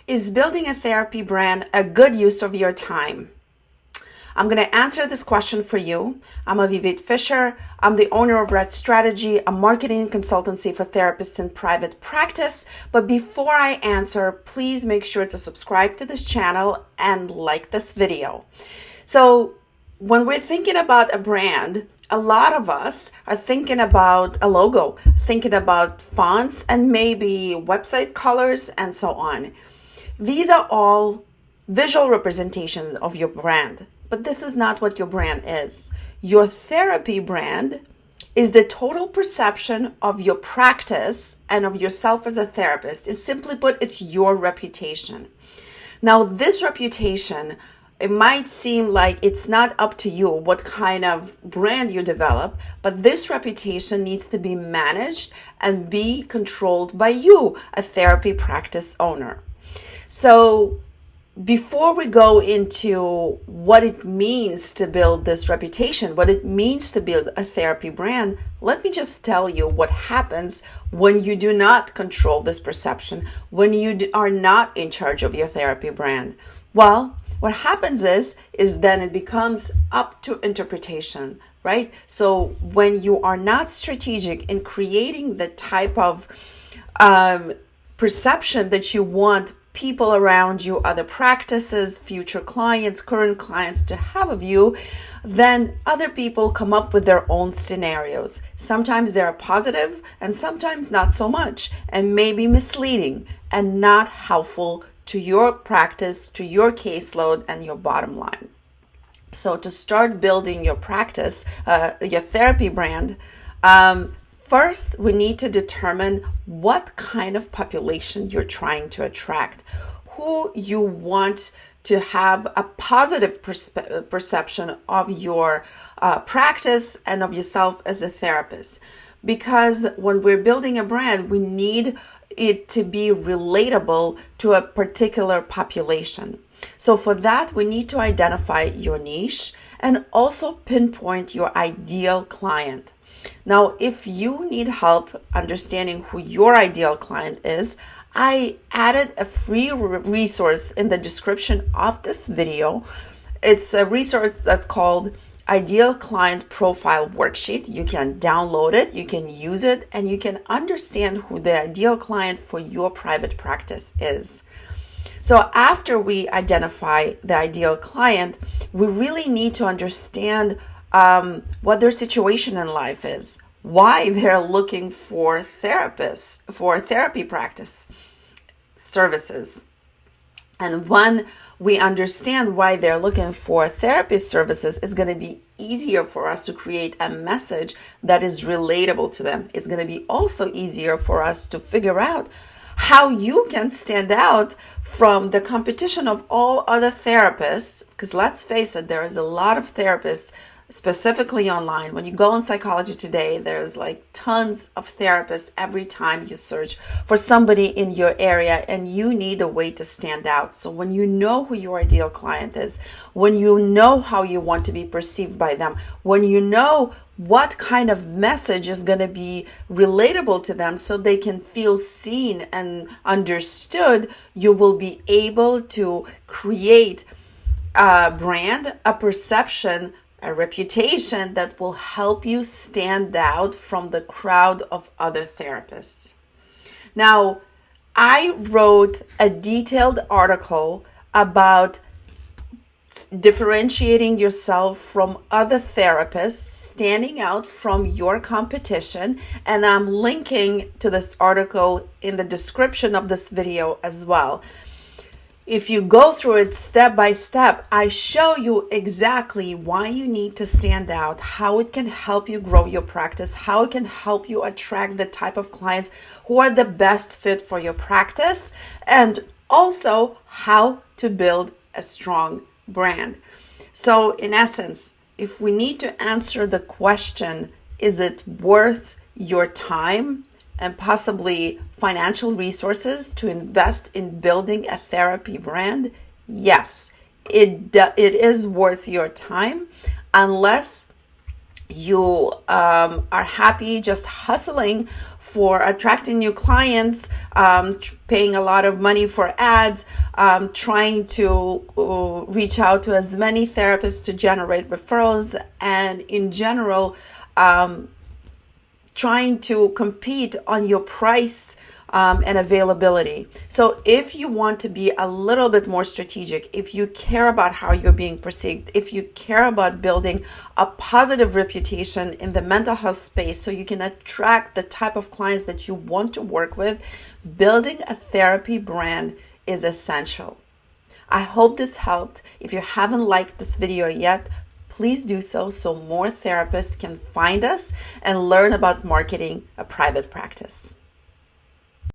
Is building a therapy brand a good use of your time? I'm going to answer this question for you. I'm Avivit Fisher. I'm the owner of Red Strategy, a marketing consultancy for therapists in private practice. But before I answer, please make sure to subscribe to this channel and like this video. So when we're thinking about a brand, a lot of us are thinking about a logo, thinking about fonts and maybe website colors and so on. These are all visual representations of your brand, but this is not what your brand is. Your therapy brand is the total perception of your practice and of yourself as a therapist. It's simply put, it's your reputation. Now, this reputation, it might seem like it's not up to you what kind of brand you develop, but this reputation needs to be managed and be controlled by you, a therapy practice owner. So before we go into what it means to build this reputation, what it means to build a therapy brand, let me just tell you what happens when you do not control this perception, when you are not in charge of your therapy brand. Well, what happens is then it becomes up to interpretation, right? So when you are not strategic in creating the type of perception that you want people around you, other practices, future clients, current clients to have of you, then other people come up with their own scenarios. Sometimes they're positive and sometimes not so much, and maybe misleading and not helpful to your practice, to your caseload, and your bottom line. So to start building your practice, your therapy brand, first, we need to determine what kind of population you're trying to attract, who you want to have a positive perception of your practice and of yourself as a therapist. Because when we're building a brand, we need it to be relatable to a particular population. So for that, we need to identify your niche and also pinpoint your ideal client. Now, if you need help understanding who your ideal client is, I added a free resource in the description of this video. It's a resource that's called Ideal Client Profile Worksheet. You can download it, you can use it, and you can understand who the ideal client for your private practice is. So after we identify the ideal client, we really need to understand what their situation in life is, why they're looking for therapists, for therapy practice services. And when we understand why they're looking for therapy services, it's going to be easier for us to create a message that is relatable to them. It's going to be also easier for us to figure out how you can stand out from the competition of all other therapists. Because let's face it, there is a lot of therapists, specifically online. When you go on Psychology Today, there's like tons of therapists every time you search for somebody in your area, and you need a way to stand out. So when you know who your ideal client is, when you know how you want to be perceived by them, when you know what kind of message is going to be relatable to them so they can feel seen and understood, you will be able to create a brand, a perception, a reputation that will help you stand out from the crowd of other therapists. Now, I wrote a detailed article about differentiating yourself from other therapists, standing out from your competition, and I'm linking to this article in the description of this video as well. If you go through it step by step, I show you exactly why you need to stand out, how it can help you grow your practice, how it can help you attract the type of clients who are the best fit for your practice, and also how to build a strong brand. So in essence, if we need to answer the question, is it worth your time and possibly financial resources to invest in building a therapy brand? Yes, it is worth your time, unless you are happy just hustling for attracting new clients, paying a lot of money for ads, trying to reach out to as many therapists to generate referrals, and in general, trying to compete on your price and availability. So if you want to be a little bit more strategic, if you care about how you're being perceived, if you care about building a positive reputation in the mental health space so you can attract the type of clients that you want to work with, building a therapy brand is essential. I hope this helped. If you haven't liked this video yet, please do so more therapists can find us and learn about marketing a private practice.